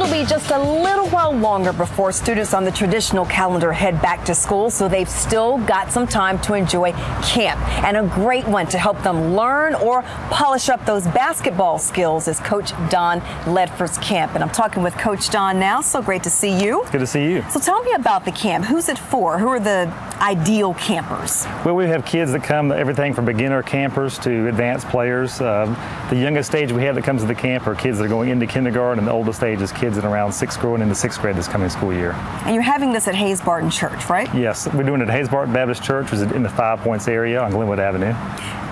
will be just a little while longer before students on the traditional calendar head back to school, so they've still got some time to enjoy camp. And a great one to help them learn or polish up those basketball skills is Coach Don Ledford's camp. And I'm talking with Coach Don now. So great to see you. Good to see you. So tell me about the camp. Who's it for? Who are the ideal campers? Well, we have kids that come, everything from beginner campers to advanced players. The youngest age we have that comes to the camp are kids that are going into kindergarten, and the oldest age is kids that are around going into sixth grade this coming school year. And you're having this at Hayes Barton Church, right? Yes, we're doing it at Hayes Barton Baptist Church, which is in the 5 Points area on Glenwood Avenue.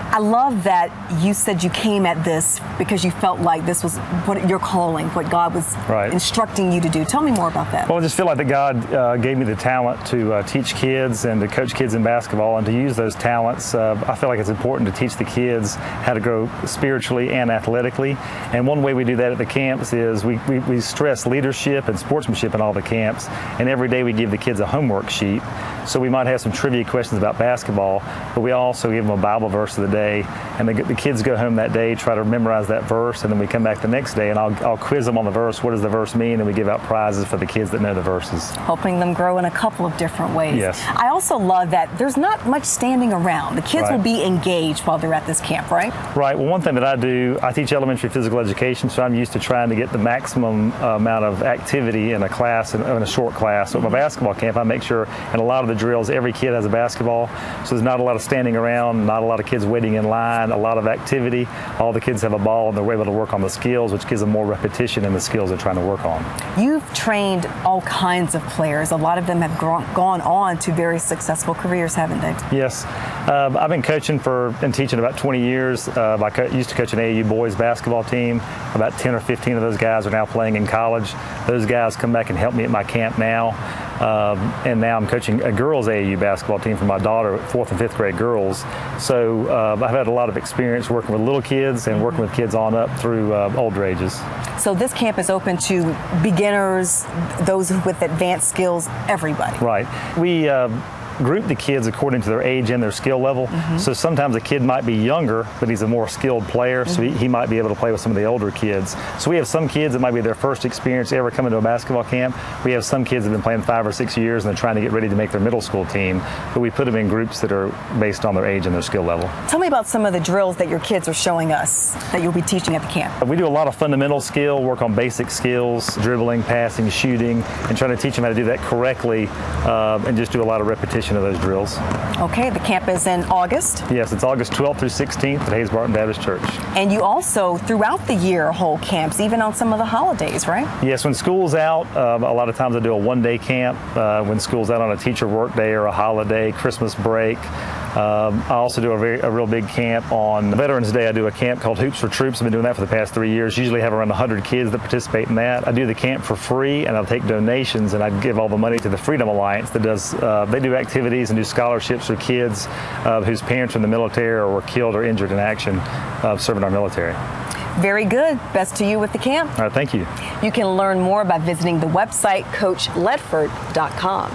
I love that you said you came at this because you felt like this was what your calling, what God was instructing you to do. Tell me more about that. Well, I just feel like that God gave me the talent to teach kids and to coach kids in basketball, and to use those talents. I feel like it's important to teach the kids how to grow spiritually and athletically. And one way we do that at the camps is we stress leadership and sportsmanship in all the camps. And every day we give the kids a homework sheet. So we might have some trivia questions about basketball, but we also give them a Bible verse of the day. And the kids go home that day, try to memorize that verse, and then we come back the next day and I'll quiz them on the verse. What does the verse mean? And we give out prizes for the kids that know the verses. Helping them grow in a couple of different ways. Yes. I also love that there's not much standing around. The kids will be engaged while they're at this camp, right? Right. Well, one thing that I do, I teach elementary physical education, so I'm used to trying to get the maximum amount of activity in a class, in a short class. So at my basketball camp, I make sure in a lot of the drills, every kid has a basketball. So there's not a lot of standing around, not a lot of kids waiting in line, a lot of activity. All the kids have a ball and they're able to work on the skills, which gives them more repetition in the skills they're trying to work on. You've trained all kinds of players. A lot of them have gone on to very successful careers, haven't they? Yes. I've been coaching and teaching about 20 years. I used to coach an AAU boys basketball team. About 10 or 15 of those guys are now playing in college. Those guys come back and help me at my camp now. And now I'm coaching a girls AAU basketball team for my daughter, 4th and 5th grade girls. So I've had a lot of experience working with little kids and working with kids on up through older ages. So this camp is open to beginners, those with advanced skills, everybody. Right. We group the kids according to their age and their skill level. So sometimes a kid might be younger, but he's a more skilled player, so he might be able to play with some of the older kids. So we have some kids that might be their first experience ever coming to a basketball camp. We have some kids that have been playing 5 or 6 years and they're trying to get ready to make their middle school team, but we put them in groups that are based on their age and their skill level. Tell me about some of the drills that your kids are showing us that you'll be teaching at the camp. We do a lot of fundamental skill, work on basic skills, dribbling, passing, shooting, and trying to teach them how to do that correctly, and just do a lot of repetition of those drills. Okay, the camp is in August. Yes, it's August 12th through 16th at Hayes Barton Baptist Church. And you also, throughout the year, hold camps, even on some of the holidays, right? Yes, when school's out, a lot of times I do a one-day camp. When school's out on a teacher work day or a holiday, Christmas break. I also do a real big camp on Veterans Day. I do a camp called Hoops for Troops. I've been doing that for the past 3 years. Usually have around 100 kids that participate in that. I do the camp for free, and I'll take donations, and I give all the money to the Freedom Alliance that does, they do activities and do scholarships for kids whose parents are in the military or were killed or injured in action serving our military. Very good. Best to you with the camp. All right, thank you. You can learn more by visiting the website coachledford.com.